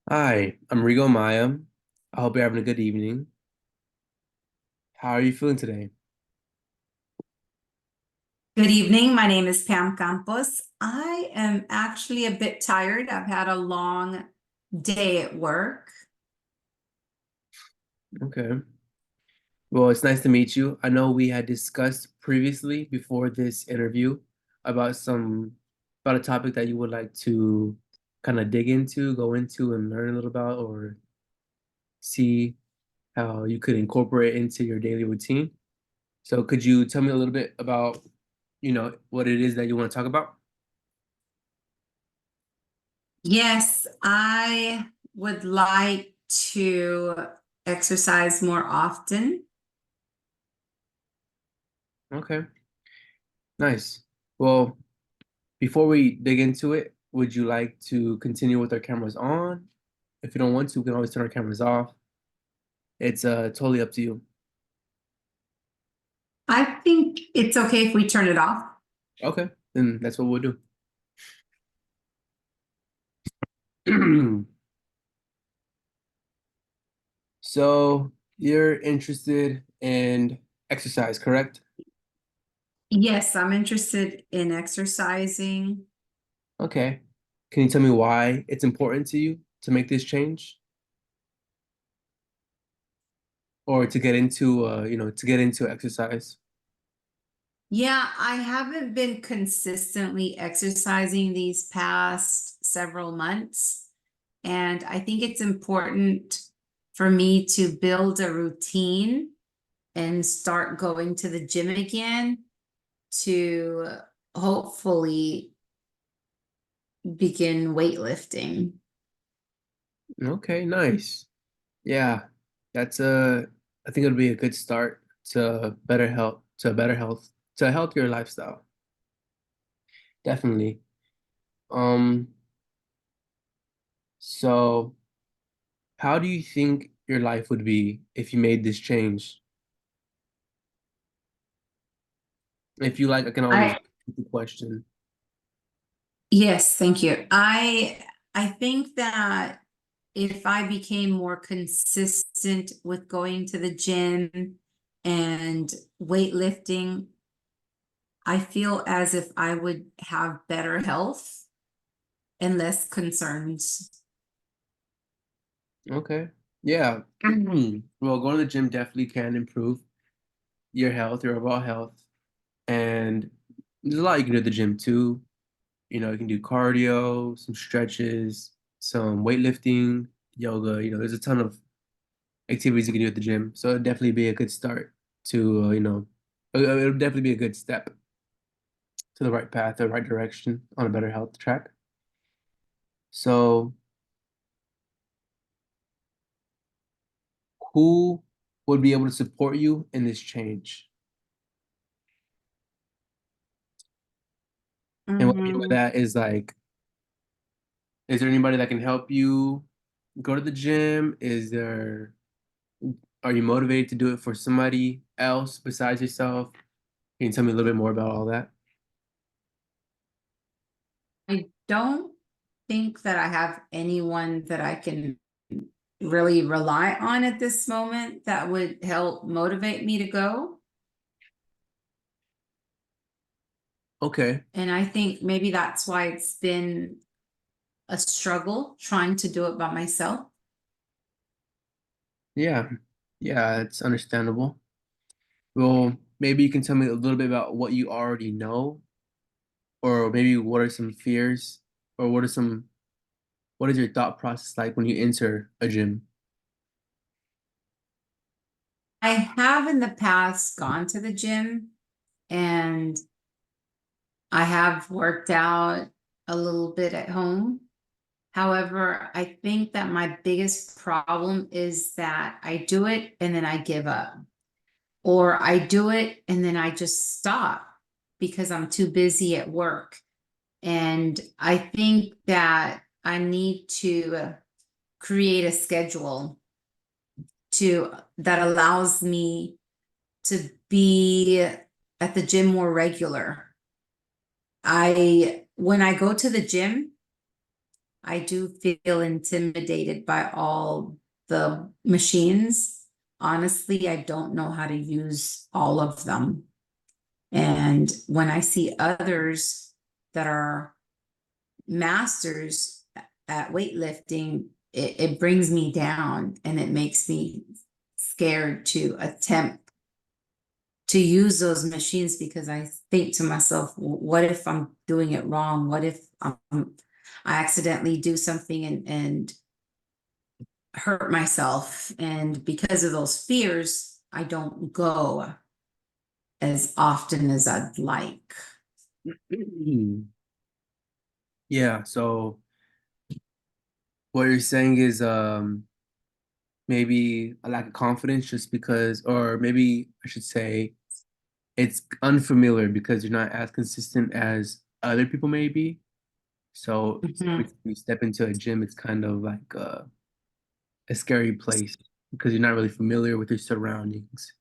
Hi, I'm Rigo Maya. I hope you're having a good evening. How are you feeling today? Good evening. My name is Pam Campos. I am actually a bit tired. I've had a long day at work. Okay. Well, it's nice to meet you. I know we had discussed previously before this interview about about a topic that you would like to kind of dig into, go into and learn a little about or see how you could incorporate into your daily routine. So could you tell me a little bit about, what it is that you want to talk about? Yes, I would like to exercise more often. Okay, nice. Well, before we dig into it, would you like to continue with our cameras on? If you don't want to, we can always turn our cameras off. It's totally up to you. I think it's okay if we turn it off. Okay, then that's what we'll do. So you're interested in exercise, correct? Yes, I'm interested in exercising. Okay. Can you tell me why it's important to you to make this change or to get into to get into exercise? Yeah, I haven't been consistently exercising these past several months. And I think it's important for me to build a routine and start going to the gym again to hopefully begin weightlifting. Okay, nice. Yeah, that's I think it'll be a good start to better health, to a healthier lifestyle. Definitely. Um, so how do you think your life would be if you made this change? If you like, I can always I repeat the question. Yes, thank you. I think that if I became more consistent with going to the gym and weightlifting, I feel as if I would have better health and less concerns. Okay. Yeah. Well, going to the gym definitely can improve your health, your overall health. And there's a lot you can do at the gym too. You can do cardio, some stretches, some weightlifting, yoga. There's a ton of activities you can do at the gym. So it'd definitely be a good start to, it'll definitely be a good step to the right path, the right direction on a better health track. So who would be able to support you in this change? And what I mean by Mm, that is like, is there anybody that can help you go to the gym? Are you motivated to do it for somebody else besides yourself? Can you tell me a little bit more about all that? I don't think that I have anyone that I can really rely on at this moment that would help motivate me to go. Okay. And I think maybe that's why it's been a struggle trying to do it by myself. Yeah. Yeah, it's understandable. Well, maybe you can tell me a little bit about what you already know, or maybe what are some fears, or what is your thought process like when you enter a gym? I have in the past gone to the gym and I have worked out a little bit at home. However, I think that my biggest problem is that I do it and then I give up, or I do it and then I just stop because I'm too busy at work. And I think that I need to create a schedule to that allows me to be at the gym more regular. When I go to the gym, I do feel intimidated by all the machines. Honestly, I don't know how to use all of them. And when I see others that are masters at weightlifting, it brings me down and it makes me scared to attempt to use those machines because I think to myself, what if I'm doing it wrong? What if I accidentally do something and hurt myself? And because of those fears, I don't go as often as I'd like. Yeah, so what you're saying is maybe a lack of confidence just because, or maybe I should say it's unfamiliar because you're not as consistent as other people may be. So every Mhm. time you step into a gym, it's kind of like a scary place because you're not really familiar with your surroundings.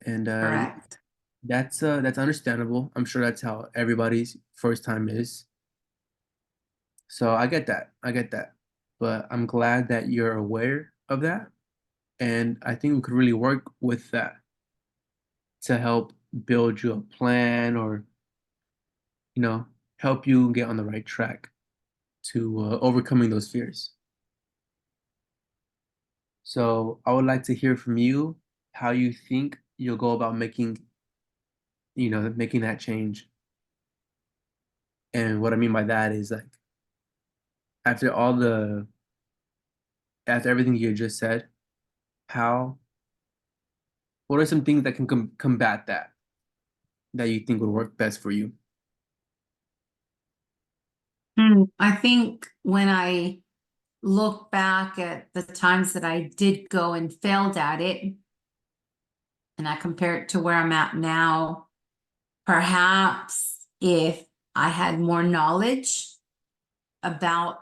And Correct. that's understandable. I'm sure that's how everybody's first time is. So I get that. I get that. But I'm glad that you're aware of that. And I think we could really work with that to help build you a plan or, you know, help you get on the right track to overcoming those fears. So I would like to hear from you how you think you'll go about making, making that change. And what I mean by that is like after all the after everything you just said, how what are some things that can combat that you think would work best for you? I think when I look back at the times that I did go and failed at it, and I compare it to where I'm at now, perhaps if I had more knowledge about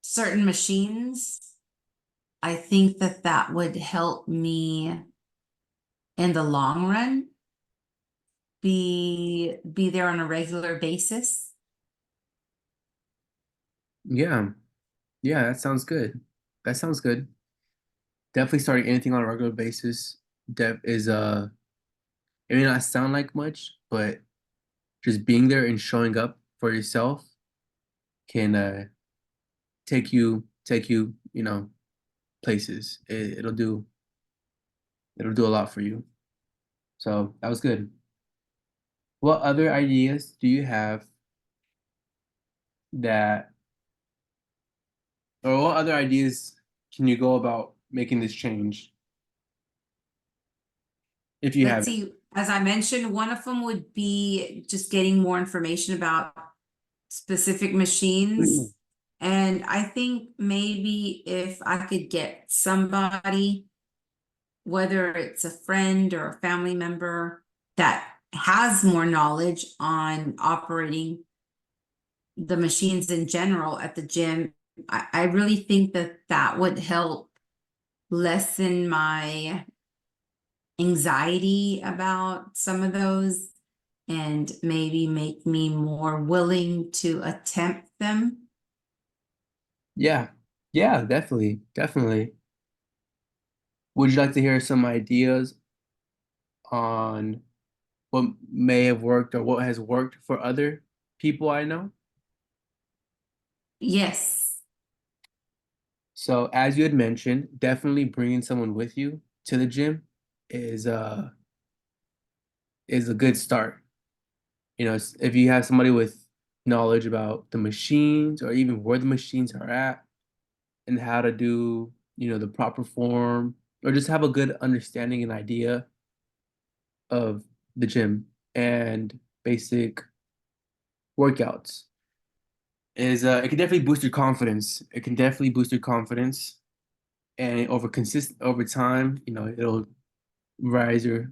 certain machines, I think that that would help me in the long run be there on a regular basis. Yeah. Yeah, that sounds good. That sounds good. Definitely starting anything on a regular basis def is it may not sound like much, but just being there and showing up for yourself can take you, places. It'll do a lot for you. So that was good. What other ideas do you have that, or what other ideas can you go about making this change if you Let's have it? see, as I mentioned, one of them would be just getting more information about specific machines. And I think maybe if I could get somebody, whether it's a friend or a family member that has more knowledge on operating the machines in general at the gym, I really think that that would help lessen my anxiety about some of those and maybe make me more willing to attempt them. Yeah, yeah, definitely, definitely. Would you like to hear some ideas on what may have worked or what has worked for other people I know? Yes. So, as you had mentioned, definitely bringing someone with you to the gym is uh is a good start. If you have somebody with knowledge about the machines or even where the machines are at and how to do, the proper form or just have a good understanding and idea of the gym and basic workouts is it can definitely boost your confidence. It can definitely boost your confidence and over time, it'll raise your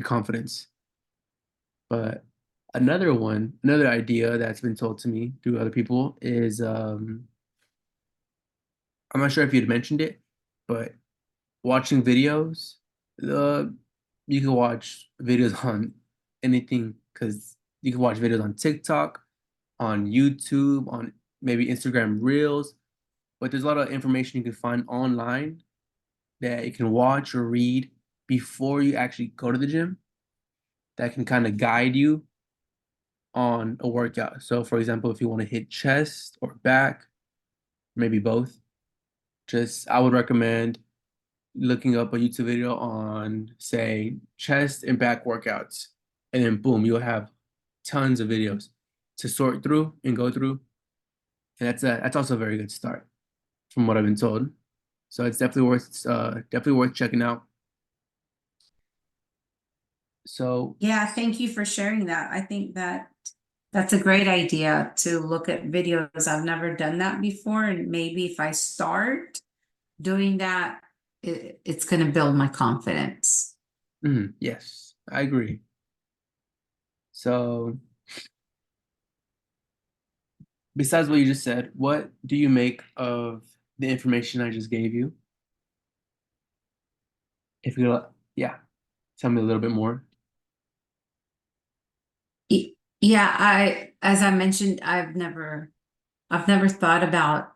confidence. But another idea that's been told to me through other people is I'm not sure if you'd mentioned it, but watching videos, uh, you can watch videos on anything because you can watch videos on TikTok, on YouTube, on maybe Instagram Reels, but there's a lot of information you can find online that you can watch or read before you actually go to the gym that can kind of guide you on a workout. So, for example, if you want to hit chest or back, maybe both, just I would recommend looking up a YouTube video on, say, chest and back workouts, and then boom, you'll have tons of videos to sort through and go through. And that's also a very good start from what I've been told. So it's definitely worth checking out. So Yeah, thank you for sharing that. I think that that's a great idea to look at videos. I've never done that before, and maybe if I start doing that, it's going to build my confidence. yes, I agree. So besides what you just said, what do you make of the information I just gave you? If you, yeah, tell me a little bit more. Yeah, as I mentioned, I've never thought about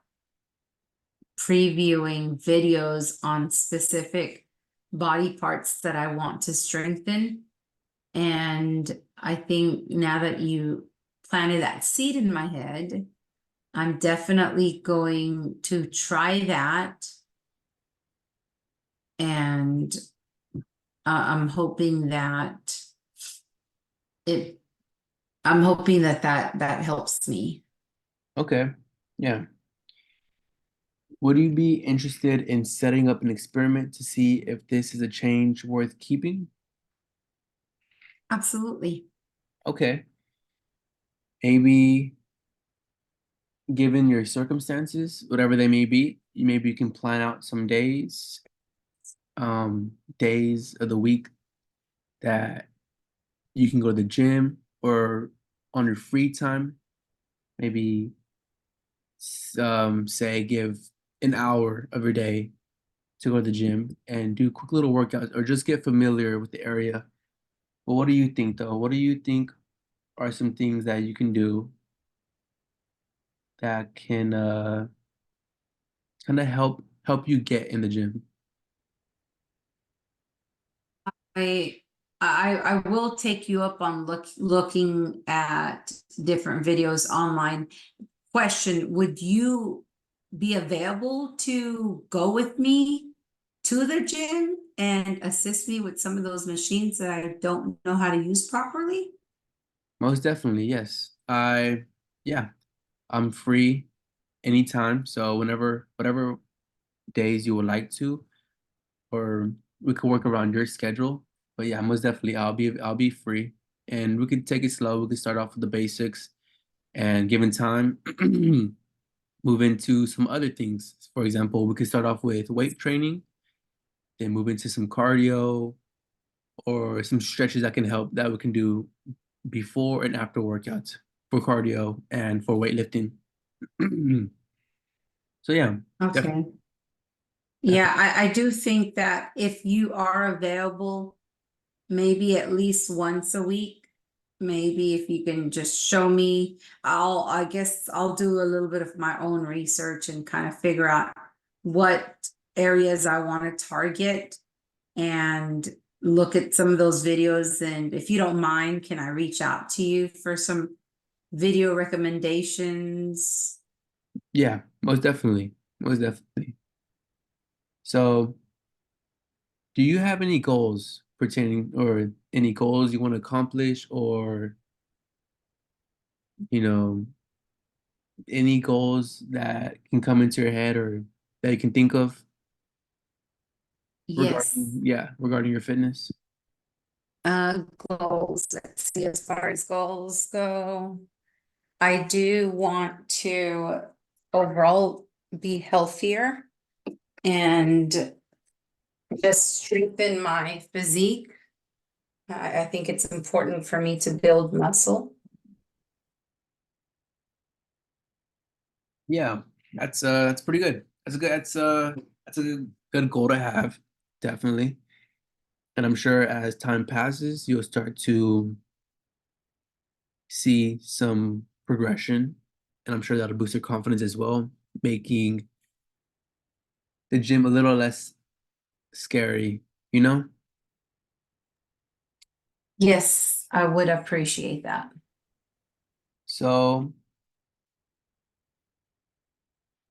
previewing videos on specific body parts that I want to strengthen. And I think now that you planted that seed in my head, I'm definitely going to try that. And I'm hoping that it, I'm hoping that that helps me. Okay, yeah. Would you be interested in setting up an experiment to see if this is a change worth keeping? Absolutely. Okay. Maybe given your circumstances, whatever they may be, maybe you can plan out some days of the week that you can go to the gym or on your free time, maybe say give an hour of your day to go to the gym and do quick little workouts or just get familiar with the area. But what do you think though? What do you think are some things that you can do that can kind of help you get in the gym? I I will take you up on looking at different videos online. Question, would you be available to go with me to the gym and assist me with some of those machines that I don't know how to use properly? Most definitely, yes. Yeah, I'm free anytime. So whatever days you would like to, or we could work around your schedule. But yeah, most definitely, I'll be free, and we could take it slow. We could start off with the basics, and given time, move into some other things. For example, we could start off with weight training, then move into some cardio or some stretches that can help that we can do before and after workouts for cardio and for weightlifting. So yeah, definitely, Okay. definitely. Yeah, I do think that if you are available, maybe at least once a week, maybe if you can just show me, I guess I'll do a little bit of my own research and kind of figure out what areas I want to target and look at some of those videos. And if you don't mind, can I reach out to you for some video recommendations? Yeah, most definitely. Most definitely. So, do you have any goals pertaining or any goals you want to accomplish or, you know, any goals that can come into your head or that you can think of Yes. regarding your fitness? Goals. Let's see, as far as goals go, I do want to overall be healthier and just strengthen my physique. I think it's important for me to build muscle. Yeah, that's pretty good. That's a good goal to have, definitely. And I'm sure as time passes, you'll start to see some progression, and I'm sure that'll boost your confidence as well, making the gym a little less scary, you know? Yes, I would appreciate that. So,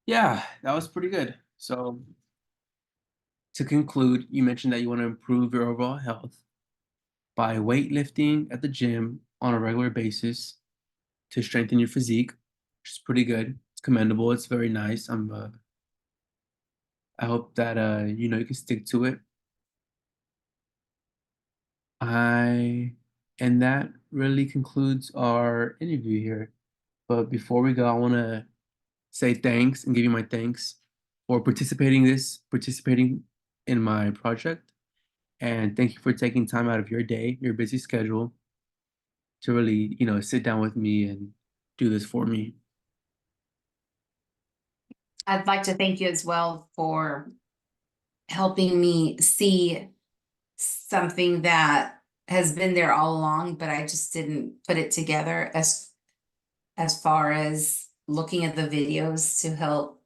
yeah, that was pretty good. So, to conclude, you mentioned that you want to improve your overall health by weightlifting at the gym on a regular basis to strengthen your physique, which is pretty good. It's commendable. It's very nice. I hope that you know you can stick to it. I and that really concludes our interview here. But before we go, I want to say thanks and give you my thanks for participating in my project. And thank you for taking time out of your day, your busy schedule, to really, you know, sit down with me and do this for me. I'd like to thank you as well for helping me see something that has been there all along, but I just didn't put it together as far as looking at the videos to help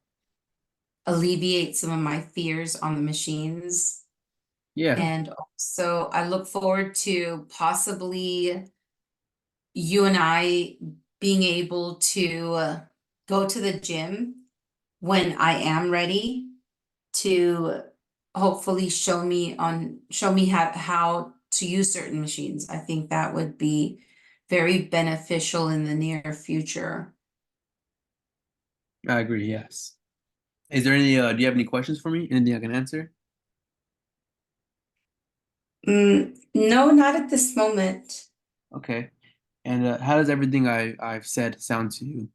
alleviate some of my fears on the machines. Yeah, And also I look forward to possibly you and I being able to go to the gym when I am ready to hopefully show me how to use certain machines. I think that would be very beneficial in the near future. I agree. Yes. Is there any, do you have any questions for me? Anything I can answer? No, not at this moment. Okay. And how does everything I've said sound to you?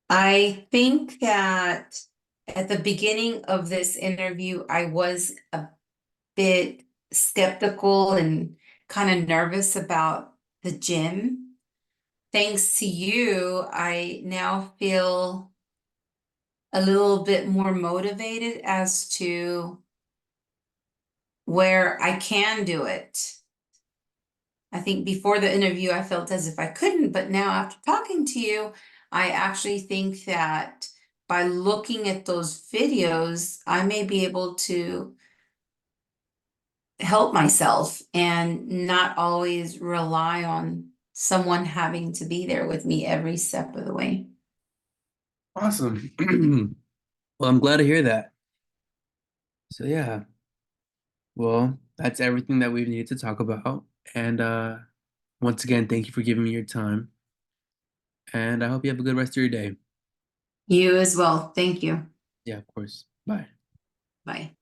I think that at the beginning of this interview, I was a bit skeptical and kind of nervous about the gym. Thanks to you, I now feel a little bit more motivated as to where I can do it. I think before the interview, I felt as if I couldn't, but now after talking to you, I actually think that by looking at those videos, I may be able to help myself and not always rely on someone having to be there with me every step of the way. Awesome. Well, I'm glad to hear that. So yeah, well, that's everything that we needed to talk about. And once again, thank you for giving me your time. And I hope you have a good rest of your day. You as well. Thank you. Yeah, of course. Bye. Bye.